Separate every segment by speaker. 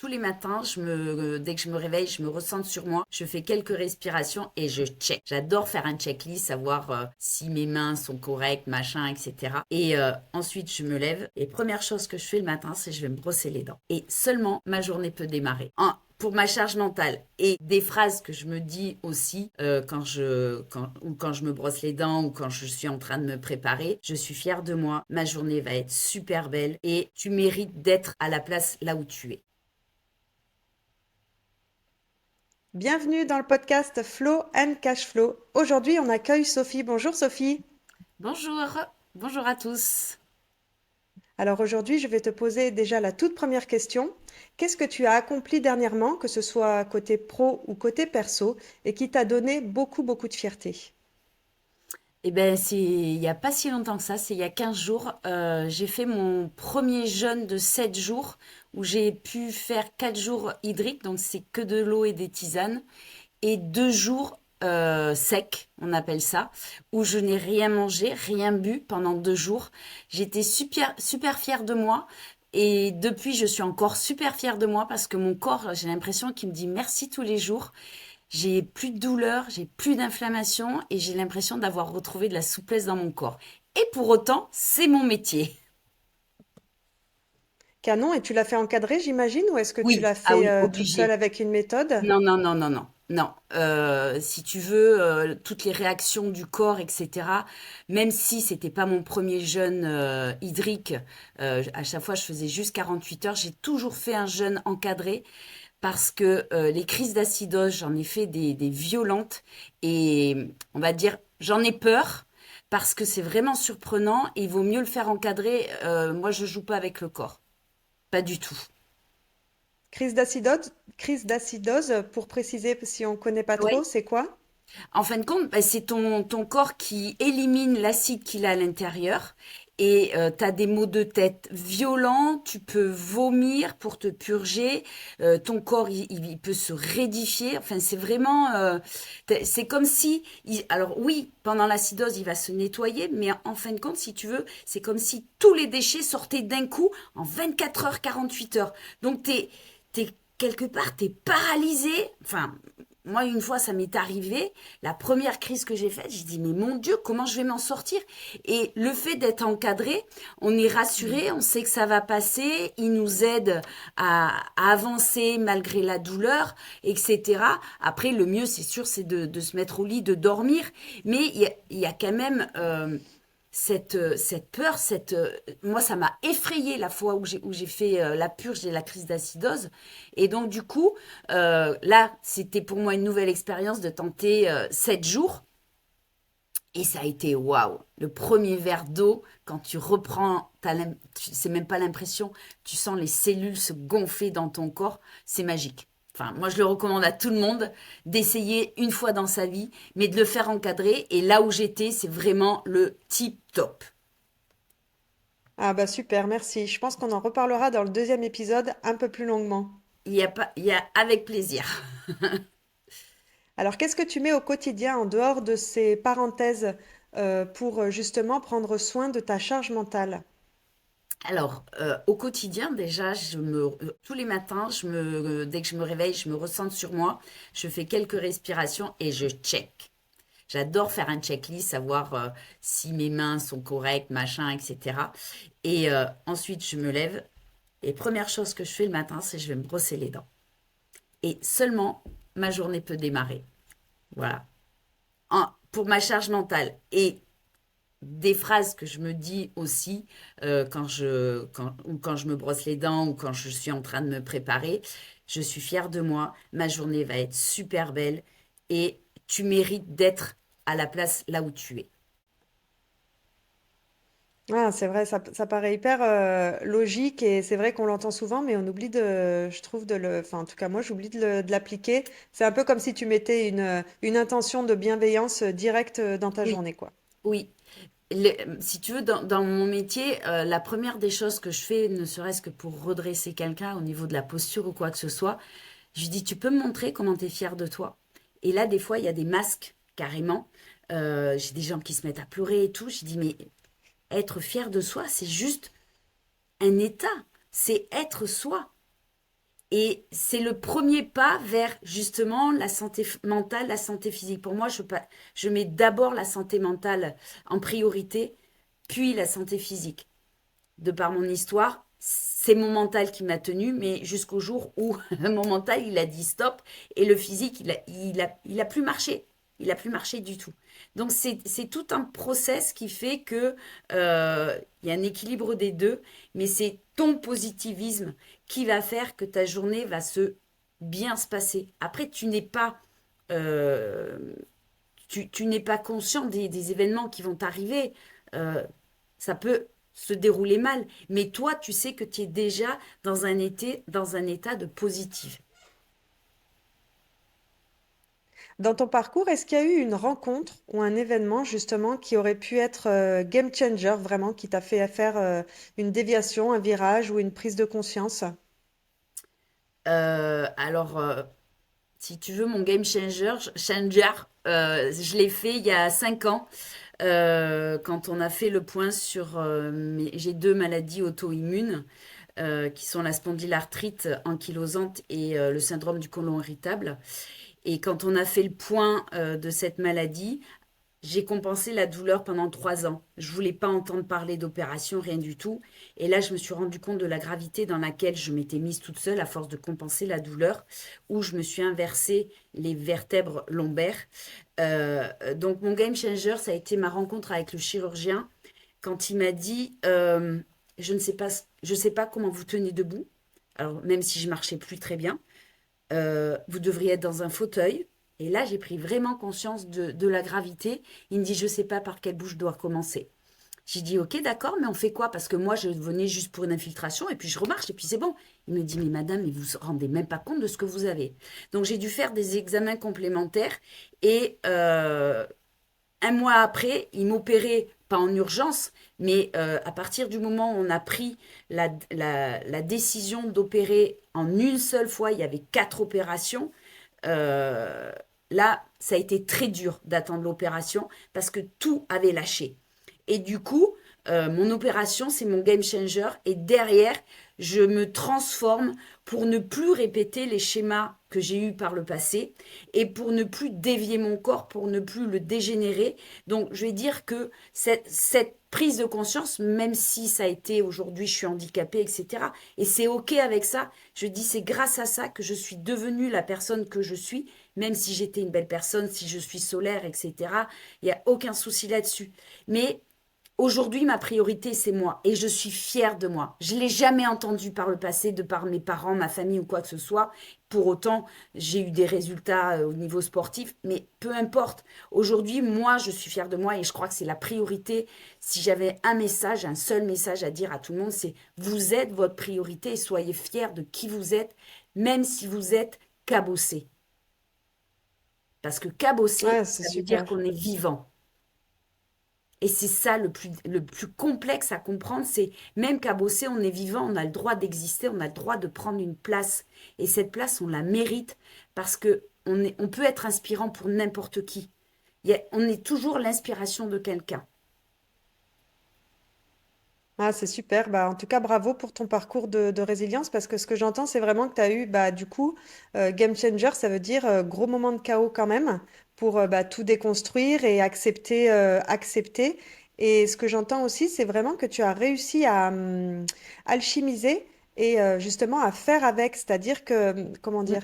Speaker 1: tous les matins, dès que je me réveille, je me recentre sur moi, je fais quelques respirations et je check. J'adore faire un checklist, savoir si mes mains sont correctes, machin, etc. Et ensuite, je me lève et première chose que je fais le matin, c'est je vais me brosser les dents. Et seulement ma journée peut démarrer. Pour ma charge mentale et des phrases que je me dis aussi quand je me brosse les dents ou quand je suis en train de me préparer, je suis fière de moi, ma journée va être super belle et tu mérites d'être à la place là où tu es.
Speaker 2: Bienvenue dans le podcast Flow and Cash Flow. Aujourd'hui, on accueille Sophie. Bonjour Sophie.
Speaker 1: Bonjour, bonjour à tous.
Speaker 2: Alors aujourd'hui, je vais te poser déjà la toute première question. Qu'est-ce que tu as accompli dernièrement, que ce soit côté pro ou côté perso, et qui t'a donné beaucoup de fierté?
Speaker 1: Eh ben, il n'y a pas si longtemps que ça, c'est il y a 15 jours. J'ai fait mon premier jeûne de 7 jours où j'ai pu faire 4 jours hydriques, donc c'est que de l'eau et des tisanes, et 2 jours secs, on appelle ça, où je n'ai rien mangé, rien bu pendant 2 jours. J'étais super fière de moi. Et depuis, je suis encore super fière de moi parce que mon corps, j'ai l'impression qu'il me dit merci tous les jours. J'ai plus de douleur, j'ai plus d'inflammation et j'ai l'impression d'avoir retrouvé de la souplesse dans mon corps. Et pour autant, c'est mon métier.
Speaker 2: Canon, et tu l'as fait encadrer, j'imagine, ou est-ce que tu
Speaker 1: Oui,
Speaker 2: l'as
Speaker 1: ah
Speaker 2: fait
Speaker 1: oui,
Speaker 2: toute seule
Speaker 1: obligé.
Speaker 2: avec une méthode?
Speaker 1: Non, non, non, non, non, non. Si tu veux, toutes les réactions du corps, etc. Même si c'était pas mon premier jeûne hydrique, à chaque fois je faisais juste 48 heures. J'ai toujours fait un jeûne encadré parce que les crises d'acidose, j'en ai fait des violentes et on va dire, j'en ai peur parce que c'est vraiment surprenant et il vaut mieux le faire encadrer. Moi, je joue pas avec le corps, pas du tout.
Speaker 2: Crise d'acidose, pour préciser si on connaît pas trop,
Speaker 1: Oui.
Speaker 2: c'est quoi?
Speaker 1: En fin de compte, bah, c'est ton corps qui élimine l'acide qu'il a à l'intérieur et tu as des maux de tête violents, tu peux vomir pour te purger, ton corps il peut se rédifier, enfin c'est vraiment, c'est comme si, alors oui, pendant l'acidose il va se nettoyer, mais en fin de compte si tu veux, c'est comme si tous les déchets sortaient d'un coup en 24 heures, 48 heures. Donc t'es quelque part, t'es paralysé, enfin moi, une fois, ça m'est arrivé. La première crise que j'ai faite, j'ai dit, mais mon Dieu, comment je vais m'en sortir? Et le fait d'être encadré, on est rassuré, on sait que ça va passer, il nous aide à avancer malgré la douleur, etc. Après, le mieux, c'est sûr, c'est de se mettre au lit, de dormir. Mais il y a quand même cette peur, moi, ça m'a effrayé la fois où j'ai fait la purge et la crise d'acidose. Et donc, du coup, là, c'était pour moi une nouvelle expérience de tenter 7 jours. Et ça a été waouh. Le premier verre d'eau, quand tu reprends, c'est même pas l'impression, tu sens les cellules se gonfler dans ton corps. C'est magique. Enfin, moi, je le recommande à tout le monde d'essayer une fois dans sa vie, mais de le faire encadrer. Et là où j'étais, c'est vraiment le tip top.
Speaker 2: Ah bah super, merci. Je pense qu'on en reparlera dans le deuxième épisode un peu plus longuement.
Speaker 1: Il y a pas, il y a avec plaisir.
Speaker 2: Alors, qu'est-ce que tu mets au quotidien en dehors de ces parenthèses pour justement prendre soin de ta charge mentale?
Speaker 1: Alors, au quotidien, déjà, tous les matins, dès que je me réveille, je me recentre sur moi, je fais quelques respirations et je check. J'adore faire un checklist, savoir si mes mains sont correctes, machin, etc. Et ensuite, je me lève et première chose que je fais le matin, c'est je vais me brosser les dents. Et seulement ma journée peut démarrer. Voilà. Pour ma charge mentale et des phrases que je me dis aussi ou quand je me brosse les dents ou quand je suis en train de me préparer. Je suis fière de moi, ma journée va être super belle et tu mérites d'être à la place là où tu es.
Speaker 2: Ah, c'est vrai, ça paraît hyper logique et c'est vrai qu'on l'entend souvent, mais on oublie je trouve enfin en tout cas moi j'oublie de l'appliquer. C'est un peu comme si tu mettais une intention de bienveillance directe dans ta
Speaker 1: Oui,
Speaker 2: journée, quoi.
Speaker 1: oui. Si tu veux, dans mon métier, la première des choses que je fais, ne serait-ce que pour redresser quelqu'un au niveau de la posture ou quoi que ce soit, je lui dis, tu peux me montrer comment tu es fier de toi? Et là, des fois, il y a des masques, carrément. J'ai des gens qui se mettent à pleurer et tout. Je dis, mais être fier de soi, c'est juste un état. C'est être soi. Et c'est le premier pas vers justement la santé mentale, la santé physique. Pour moi, je mets d'abord la santé mentale en priorité, puis la santé physique. De par mon histoire, c'est mon mental qui m'a tenu, mais jusqu'au jour où mon mental, il a dit stop, et le physique, il a plus marché. Il a plus marché du tout. Donc c'est tout un process qui fait que il y a un équilibre des deux, mais c'est ton positivisme qui va faire que ta journée va se bien se passer. Après, euh, tu n'es pas conscient des événements qui vont t'arriver. Euh, Ça peut se dérouler mal, mais toi, tu sais que tu es déjà dans un état de positif.
Speaker 2: Dans ton parcours, est-ce qu'il y a eu une rencontre ou un événement justement qui aurait pu être game changer, vraiment, qui t'a fait faire une déviation, un virage ou une prise de conscience?
Speaker 1: Alors, si tu veux, mon changer, je l'ai fait il y a 5 ans, quand on a fait le point sur... j'ai deux maladies auto-immunes, qui sont la spondylarthrite ankylosante et le syndrome du côlon irritable. Et quand on a fait le point de cette maladie, j'ai compensé la douleur pendant 3 ans. Je voulais pas entendre parler d'opération, rien du tout. Et là, je me suis rendu compte de la gravité dans laquelle je m'étais mise toute seule à force de compenser la douleur, où je me suis inversé les vertèbres lombaires. Donc, mon game changer, ça a été ma rencontre avec le chirurgien quand il m'a dit je ne sais pas comment vous tenez debout. Alors, même si je marchais plus très bien, vous devriez être dans un fauteuil. Et là, j'ai pris vraiment conscience de la gravité. Il me dit, je ne sais pas par quelle bouche je dois commencer. J'ai dit, ok, d'accord, mais on fait quoi? Parce que moi, je venais juste pour une infiltration et puis je remarche et puis c'est bon. Il me dit, mais madame, mais vous ne vous rendez même pas compte de ce que vous avez. Donc, j'ai dû faire des examens complémentaires et 1 mois après, il m'opérait, pas en urgence, mais à partir du moment où on a pris la décision d'opérer en une seule fois, il y avait 4 opérations. euh, Là, ça a été très dur d'attendre l'opération parce que tout avait lâché. Et du coup, mon opération, c'est mon game changer. Et derrière, je me transforme pour ne plus répéter les schémas que j'ai eus par le passé et pour ne plus dévier mon corps, pour ne plus le dégénérer. Donc, je vais dire que cette prise de conscience, même si ça a été aujourd'hui, je suis handicapée, etc. Et c'est OK avec ça. Je dis, c'est grâce à ça que je suis devenue la personne que je suis, même si j'étais une belle personne, si je suis solaire, etc. Il n'y a aucun souci là-dessus. Mais aujourd'hui, ma priorité, c'est moi. Et je suis fière de moi. Je ne l'ai jamais entendu par le passé, de par mes parents, ma famille ou quoi que ce soit. Pour autant, j'ai eu des résultats au niveau sportif. Mais peu importe. Aujourd'hui, moi, je suis fière de moi. Et je crois que c'est la priorité. Si j'avais un message, un seul message à dire à tout le monde, c'est vous êtes votre priorité et soyez fiers de qui vous êtes, même si vous êtes cabossé. Parce que cabossé,
Speaker 2: Ouais, c'est
Speaker 1: ça veut dire
Speaker 2: super.
Speaker 1: qu'on est vivant. Et c'est ça le plus complexe à comprendre, c'est même qu'à bosser, on est vivant, on a le droit d'exister, on a le droit de prendre une place. Et cette place, on la mérite parce que on peut être inspirant pour n'importe qui. On est toujours l'inspiration de quelqu'un.
Speaker 2: Ah, c'est super. Bah, en tout cas, bravo pour ton parcours de résilience parce que ce que j'entends, c'est vraiment que tu as eu, bah, du coup, game changer, ça veut dire gros moment de chaos quand même pour bah, tout déconstruire et accepter. Et ce que j'entends aussi, c'est vraiment que tu as réussi à alchimiser et justement à faire avec. C'est-à-dire que, comment
Speaker 1: Mm.
Speaker 2: dire,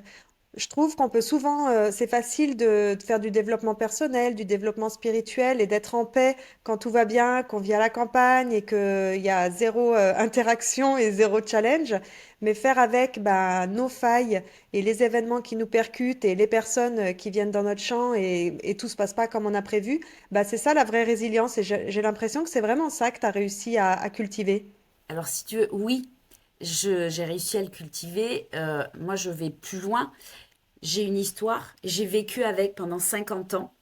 Speaker 2: je trouve qu'on peut souvent, c'est facile de faire du développement personnel, du développement spirituel et d'être en paix quand tout va bien, qu'on vit à la campagne et qu'il y a zéro interaction et zéro challenge. Mais faire avec bah, nos failles et les événements qui nous percutent et les personnes qui viennent dans notre champ et tout se passe pas comme on a prévu, bah, c'est ça la vraie résilience. Et j'ai l'impression que c'est vraiment ça que tu as réussi à cultiver.
Speaker 1: Alors, si tu veux, oui, j'ai réussi à le cultiver. Moi, je vais plus loin. J'ai une histoire, j'ai vécu avec pendant 50 ans.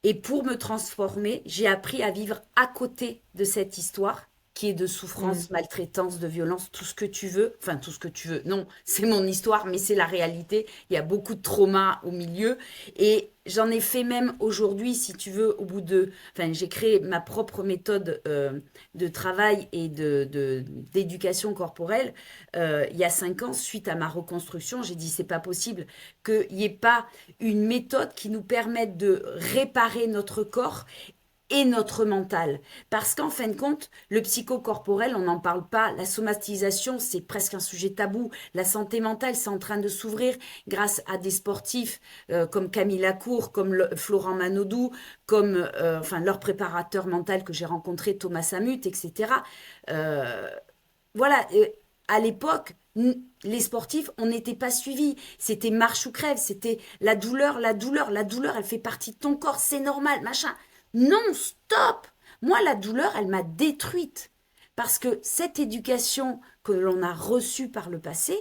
Speaker 1: Et pour me transformer, j'ai appris à vivre à côté de cette histoire qu'il y ait de souffrance, maltraitance, de violence, tout ce que tu veux. Enfin, tout ce que tu veux. Non, c'est mon histoire, mais c'est la réalité. Il y a beaucoup de traumas au milieu. Et j'en ai fait même aujourd'hui, si tu veux, au bout de... Enfin, j'ai créé ma propre méthode de travail et d'éducation corporelle. Il y a 5 ans, suite à ma reconstruction, j'ai dit, c'est pas possible qu'il n'y ait pas une méthode qui nous permette de réparer notre corps et notre mental. Parce qu'en fin de compte, le psychocorporel, on n'en parle pas. La somatisation, c'est presque un sujet tabou. La santé mentale, c'est en train de s'ouvrir grâce à des sportifs comme Camille Lacour, comme Florent Manodou, comme enfin leur préparateur mental que j'ai rencontré, Thomas Samut, etc. Euh, voilà, à l'époque, les sportifs, on n'était pas suivis. C'était marche ou crève, c'était la douleur, la douleur, la douleur, elle fait partie de ton corps, c'est normal, machin. Non, stop! Moi, la douleur, elle m'a détruite. Parce que cette éducation que l'on a reçue par le passé,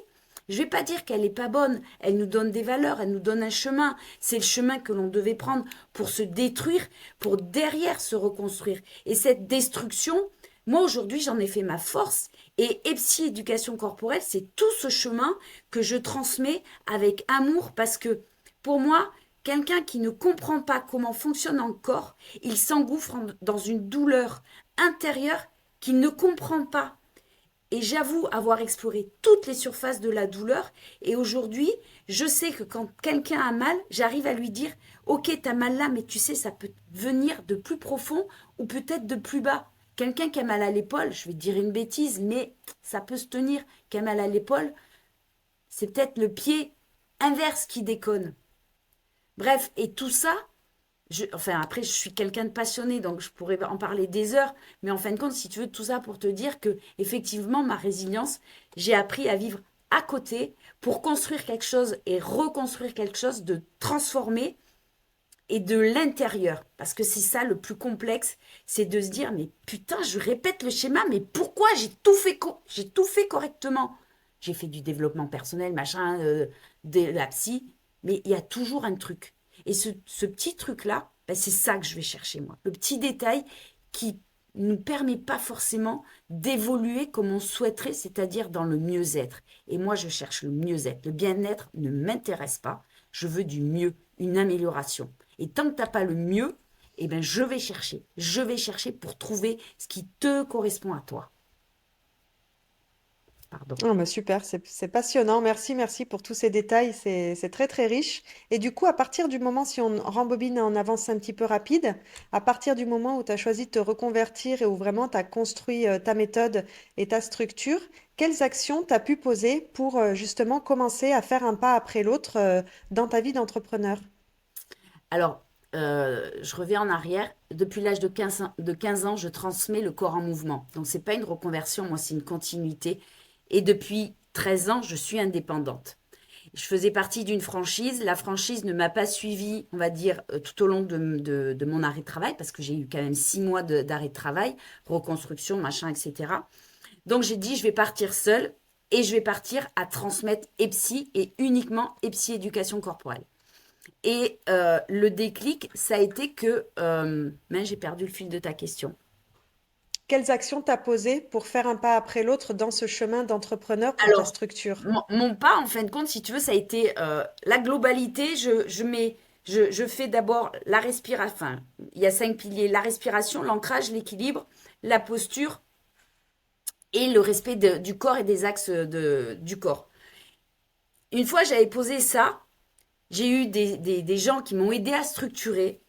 Speaker 1: je ne vais pas dire qu'elle n'est pas bonne, elle nous donne des valeurs, elle nous donne un chemin. C'est le chemin que l'on devait prendre pour se détruire, pour derrière se reconstruire. Et cette destruction, moi aujourd'hui, j'en ai fait ma force. Et EPSI Éducation Corporelle, c'est tout ce chemin que je transmets avec amour parce que pour moi, quelqu'un qui ne comprend pas comment fonctionne un corps, il s'engouffre dans une douleur intérieure qu'il ne comprend pas. Et j'avoue avoir exploré toutes les surfaces de la douleur. Et aujourd'hui, je sais que quand quelqu'un a mal, j'arrive à lui dire, ok, t'as mal là, mais tu sais, ça peut venir de plus profond ou peut-être de plus bas. Quelqu'un qui a mal à l'épaule, je vais te dire une bêtise, mais ça peut se tenir. Qui a mal à l'épaule, c'est peut-être le pied inverse qui déconne. Bref, et tout ça, enfin après, je suis quelqu'un de passionné, donc je pourrais en parler des heures, mais en fin de compte, si tu veux, tout ça pour te dire que effectivement, ma résilience, j'ai appris à vivre à côté pour construire quelque chose et reconstruire quelque chose de transformé et de l'intérieur. Parce que c'est ça le plus complexe, c'est de se dire, mais putain, je répète le schéma, mais pourquoi j'ai tout fait correctement. J'ai fait du développement personnel, machin, de la psy, mais il y a toujours un truc. Et ce petit truc-là, ben, c'est ça que je vais chercher, moi. Le petit détail qui ne nous permet pas forcément d'évoluer comme on souhaiterait, c'est-à-dire dans le mieux-être. Et moi, je cherche le mieux-être. Le bien-être ne m'intéresse pas. Je veux du mieux, une amélioration. Et tant que tu n'as pas le mieux, eh ben, je vais chercher. Je vais chercher pour trouver ce qui te correspond à toi. Pardon.
Speaker 2: Ah bah super, c'est passionnant. Merci, merci pour tous ces détails. C'est très, très riche. Et du coup, à partir du moment, si on rembobine et on avance un petit peu rapide, à partir du moment où tu as choisi de te reconvertir et où vraiment tu as construit ta méthode et ta structure, quelles actions tu as pu poser pour justement commencer à faire un pas après l'autre dans ta vie d'entrepreneur?
Speaker 1: Alors, je reviens en arrière. Depuis l'âge de 15 ans, je transmets le corps en mouvement. Donc, ce n'est pas une reconversion, moi, c'est une continuité. Et depuis 13 ans, je suis indépendante. Je faisais partie d'une franchise. La franchise ne m'a pas suivie, on va dire, tout au long de mon arrêt de travail, parce que j'ai eu quand même 6 mois d'arrêt de travail, reconstruction, machin, etc. Donc, j'ai dit, je vais partir seule et je vais partir à transmettre EPSI et uniquement EPSI Éducation Corporelle. Et le déclic, ça a été que... mais j'ai perdu le fil de ta question.
Speaker 2: Quelles actions tu as posées pour faire un pas après l'autre dans ce chemin d'entrepreneur pour ta
Speaker 1: Alors,
Speaker 2: structure?
Speaker 1: mon pas, en fin de compte, si tu veux, ça a été la globalité. Je fais d'abord la respiration. Enfin, il y a 5 piliers. La respiration, l'ancrage, l'équilibre, la posture et le respect du corps et des axes du corps. Une fois j'avais posé ça, j'ai eu des gens qui m'ont aidé à structurer.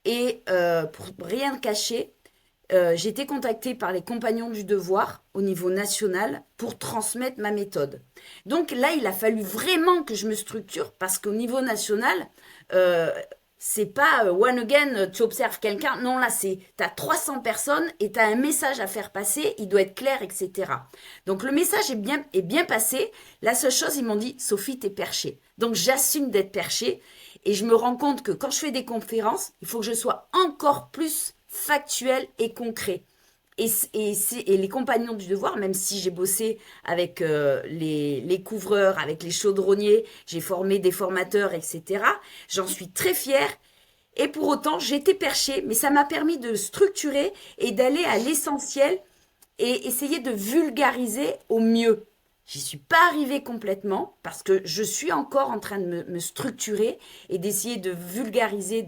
Speaker 1: Et pour rien cacher, j'ai été contactée par les compagnons du devoir au niveau national pour transmettre ma méthode. Donc là, il a fallu vraiment que je me structure parce qu'au niveau national, euh, c'est pas one again, tu observes quelqu'un. Non, là, c'est t'as 300 personnes et t'as un message à faire passer, il doit être clair, etc. Donc le message est bien passé. La seule chose, ils m'ont dit, Sophie, t'es perchée. Donc j'assume d'être perchée et je me rends compte que quand je fais des conférences, il faut que je sois encore plus factuel et concret. Et les compagnons du devoir, même si j'ai bossé avec les couvreurs, avec les chaudronniers, j'ai formé des formateurs, etc., j'en suis très fière. Et pour autant, j'étais perchée, mais ça m'a permis de structurer et d'aller à l'essentiel et essayer de vulgariser au mieux. J'y suis pas arrivée complètement parce que je suis encore en train de me structurer et d'essayer de vulgariser,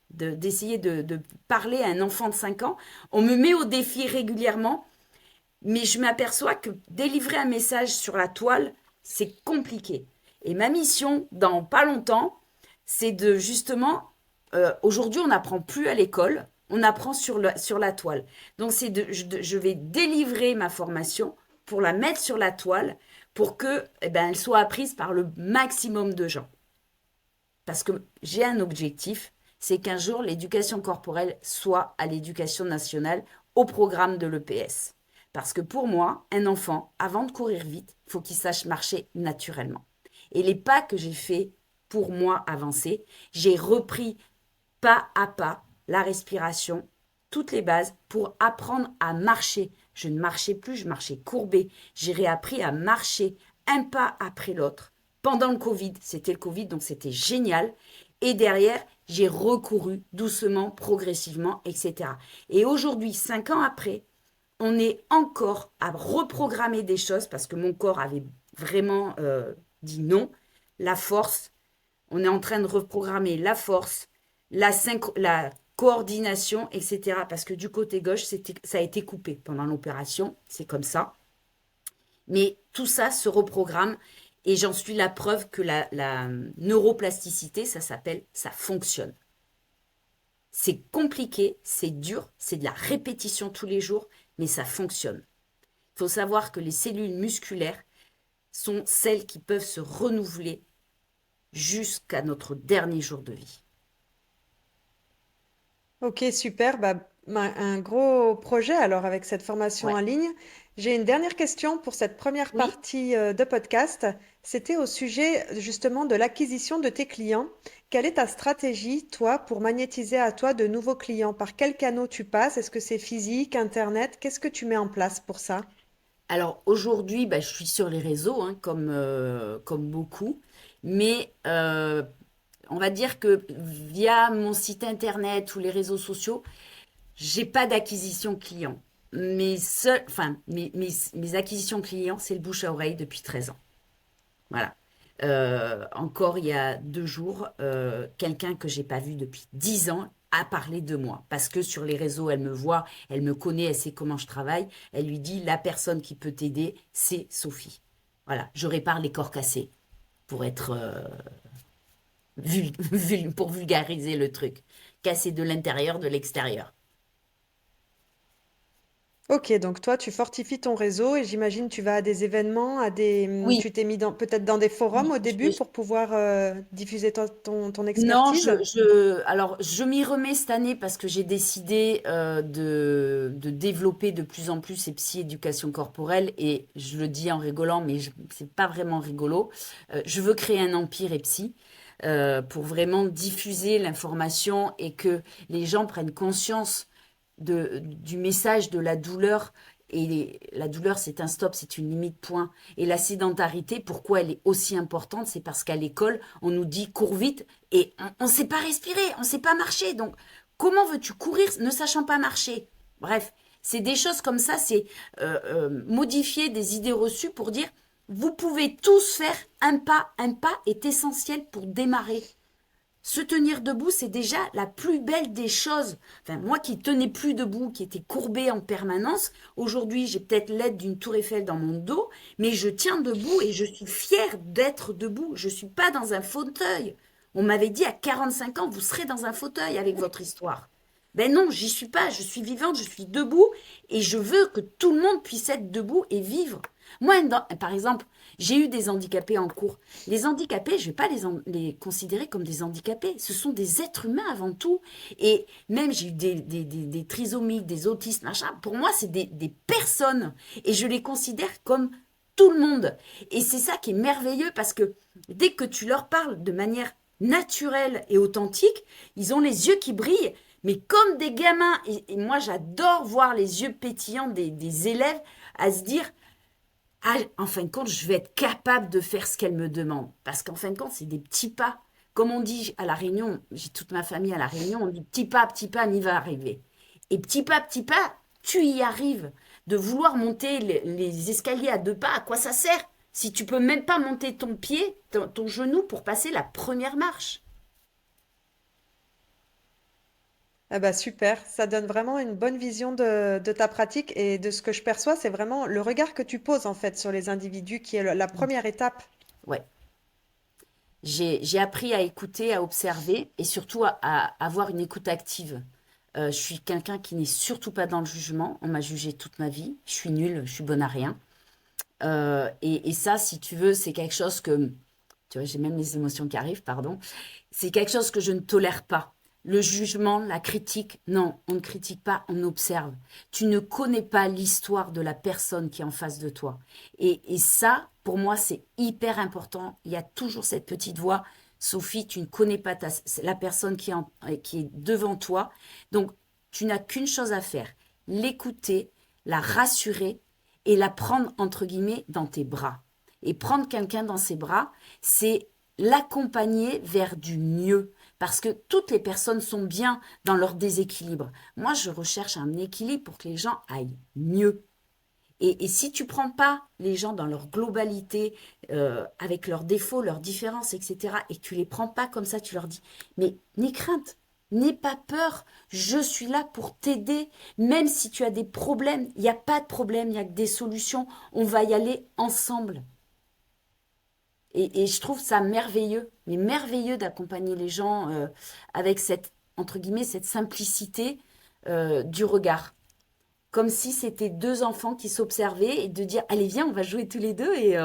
Speaker 1: d'essayer de parler à un enfant de 5 ans. On me met au défi régulièrement, mais je m'aperçois que délivrer un message sur la toile, c'est compliqué. Et ma mission, dans pas longtemps, c'est de justement, aujourd'hui on n'apprend plus à l'école, on apprend sur la toile. Donc je vais délivrer ma formation pour la mettre sur la toile pour que, eh ben, elle soit apprise par le maximum de gens. Parce que j'ai un objectif, c'est qu'un jour l'éducation corporelle soit à l'éducation nationale au programme de l'EPS. Parce que pour moi, un enfant, avant de courir vite, il faut qu'il sache marcher naturellement. Et les pas que j'ai faits pour moi avancer, j'ai repris pas à pas la respiration, toutes les bases pour apprendre à marcher. Je ne marchais plus, je marchais courbé. J'ai réappris à marcher un pas après l'autre. Pendant le Covid, c'était le Covid, donc c'était génial. Et derrière, j'ai recouru doucement, progressivement, etc. Et aujourd'hui, 5 ans après, on est encore à reprogrammer des choses parce que mon corps avait vraiment dit non. La force, on est en train de reprogrammer la force, la coordination, etc. Parce que du côté gauche, ça a été coupé pendant l'opération, c'est comme ça. Mais tout ça se reprogramme et j'en suis la preuve que la neuroplasticité, ça s'appelle, ça fonctionne. C'est compliqué, c'est dur, c'est de la répétition tous les jours, mais ça fonctionne. Il faut savoir que les cellules musculaires sont celles qui peuvent se renouveler jusqu'à notre dernier jour de vie.
Speaker 2: Ok, super. Bah, un gros projet alors avec cette formation en
Speaker 1: Ouais.
Speaker 2: ligne. J'ai une dernière question pour cette première
Speaker 1: Oui.
Speaker 2: partie de podcast. C'était au sujet justement de l'acquisition de tes clients. Quelle est ta stratégie, toi, pour magnétiser à toi de nouveaux clients? Par quels canaux tu passes? Est-ce que c'est physique, Internet? Qu'est-ce que tu mets en place pour ça?
Speaker 1: Alors aujourd'hui, bah, je suis sur les réseaux, hein, comme beaucoup, mais on va dire que via mon site internet ou les réseaux sociaux, j'ai pas d'acquisition client. Mes acquisitions clients, c'est le bouche à oreille depuis 13 ans. Voilà. Encore il y a 2 jours, quelqu'un que j'ai pas vu depuis 10 ans a parlé de moi. Parce que sur les réseaux, elle me voit, elle me connaît, elle sait comment je travaille. Elle lui dit, la personne qui peut t'aider, c'est Sophie. Voilà. Je répare les corps cassés pour être, pour vulgariser le truc. Cassé de l'intérieur, de l'extérieur.
Speaker 2: Ok, donc toi, tu fortifies ton réseau et j'imagine tu vas à des événements,
Speaker 1: Oui,
Speaker 2: tu t'es mis peut-être dans des forums
Speaker 1: oui,
Speaker 2: au début pour pouvoir diffuser ton
Speaker 1: non,
Speaker 2: expertise.
Speaker 1: alors je m'y remets cette année parce que j'ai décidé de développer de plus en plus ces psy-éducation corporelle et je le dis en rigolant, mais c'est pas vraiment rigolo. Je veux créer un empire psy pour vraiment diffuser l'information et que les gens prennent conscience du message de la douleur. Et la douleur, c'est un stop, c'est une limite point. Et la sédentarité, pourquoi elle est aussi importante? C'est parce qu'à l'école, on nous dit cours vite et on ne sait pas respirer, on ne sait pas marcher. Donc, comment veux-tu courir ne sachant pas marcher? Bref, c'est des choses comme ça, c'est modifier des idées reçues pour dire, vous pouvez tous faire un pas est essentiel pour démarrer. Se tenir debout, c'est déjà la plus belle des choses. Enfin, moi qui tenais plus debout, qui était courbée en permanence, aujourd'hui j'ai peut-être l'aide d'une tour Eiffel dans mon dos, mais je tiens debout et je suis fière d'être debout. Je ne suis pas dans un fauteuil. On m'avait dit à 45 ans, vous serez dans un fauteuil avec votre histoire. Ben non, j'y suis pas, je suis vivante, je suis debout et je veux que tout le monde puisse être debout et vivre. Moi, par exemple, j'ai eu des handicapés en cours. Les handicapés, je ne vais pas les considérer comme des handicapés. Ce sont des êtres humains avant tout. Et même, j'ai eu des trisomiques, des autistes, machin. Pour moi, c'est des personnes. Et je les considère comme tout le monde. Et c'est ça qui est merveilleux parce que dès que tu leur parles de manière naturelle et authentique, ils ont les yeux qui brillent, mais comme des gamins. Et moi, j'adore voir les yeux pétillants des élèves à se dire, ah, en fin de compte, je vais être capable de faire ce qu'elle me demande. Parce qu'en fin de compte, c'est des petits pas. Comme on dit à La Réunion, j'ai toute ma famille à La Réunion, on dit petit pas, on y va arriver. Et petit pas, tu y arrives. de vouloir monter les escaliers à 2 pas, à quoi ça sert? Si tu peux même pas monter ton pied, ton genou pour passer la première marche.
Speaker 2: Ah bah super, ça donne vraiment une bonne vision de ta pratique et de ce que je perçois, c'est vraiment le regard que tu poses en fait sur les individus qui est la première étape.
Speaker 1: Ouais. J'ai appris à écouter, à observer et surtout à avoir une écoute active. Je suis quelqu'un qui n'est surtout pas dans le jugement. On m'a jugé toute ma vie. Je suis nulle, je suis bonne à rien. Et ça, si tu veux, c'est quelque chose que, tu vois, j'ai même les émotions qui arrivent, pardon. C'est quelque chose que je ne tolère pas. Le jugement, la critique, non, on ne critique pas, on observe. Tu ne connais pas l'histoire de la personne qui est en face de toi. Et ça, pour moi, c'est hyper important. Il y a toujours cette petite voix. Sophie, tu ne connais pas la personne qui est devant toi. Donc, tu n'as qu'une chose à faire, l'écouter, la rassurer et la prendre, entre guillemets, dans tes bras. Et prendre quelqu'un dans ses bras, c'est l'accompagner vers du mieux. Parce que toutes les personnes sont bien dans leur déséquilibre. Moi, je recherche un équilibre pour que les gens aillent mieux. Et si tu prends pas les gens dans leur globalité, avec leurs défauts, leurs différences, etc., et que tu les prends pas comme ça, tu leur dis, mais n'aie crainte, n'aie pas peur, je suis là pour t'aider, même si tu as des problèmes, il n'y a pas de problème, il n'y a que des solutions, on va y aller ensemble. Et je trouve ça merveilleux, mais merveilleux d'accompagner les gens avec cette, entre guillemets, cette simplicité du regard. Comme si c'était deux enfants qui s'observaient et de dire, allez, viens, on va jouer tous les deux et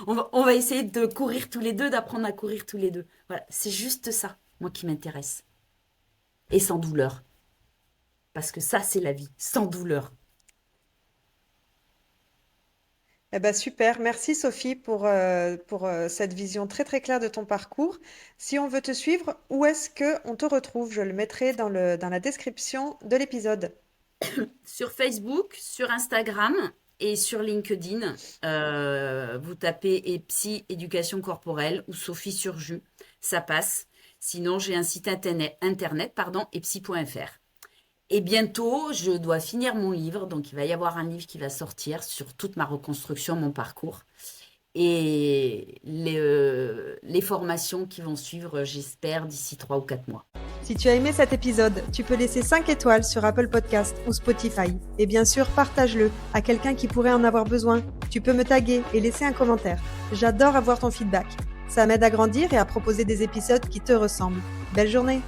Speaker 1: on va essayer de courir tous les deux, d'apprendre à courir tous les deux. Voilà, c'est juste ça, moi, qui m'intéresse. Et sans douleur. Parce que ça, c'est la vie, sans douleur.
Speaker 2: Eh ben super, merci Sophie pour cette vision très très claire de ton parcours. Si on veut te suivre, où est-ce que on te retrouve? Je le mettrai dans la description de l'épisode.
Speaker 1: Sur Facebook, sur Instagram et sur LinkedIn, vous tapez EPSI éducation corporelle ou Sophie Surjus, ça passe. Sinon, j'ai un site internet pardon, epsi.fr. Et bientôt, je dois finir mon livre, donc il va y avoir un livre qui va sortir sur toute ma reconstruction, mon parcours. Et les formations qui vont suivre, j'espère, d'ici 3 ou 4 mois.
Speaker 2: Si tu as aimé cet épisode, tu peux laisser 5 étoiles sur Apple Podcast ou Spotify. Et bien sûr, partage-le à quelqu'un qui pourrait en avoir besoin. Tu peux me taguer et laisser un commentaire. J'adore avoir ton feedback. Ça m'aide à grandir et à proposer des épisodes qui te ressemblent. Belle journée!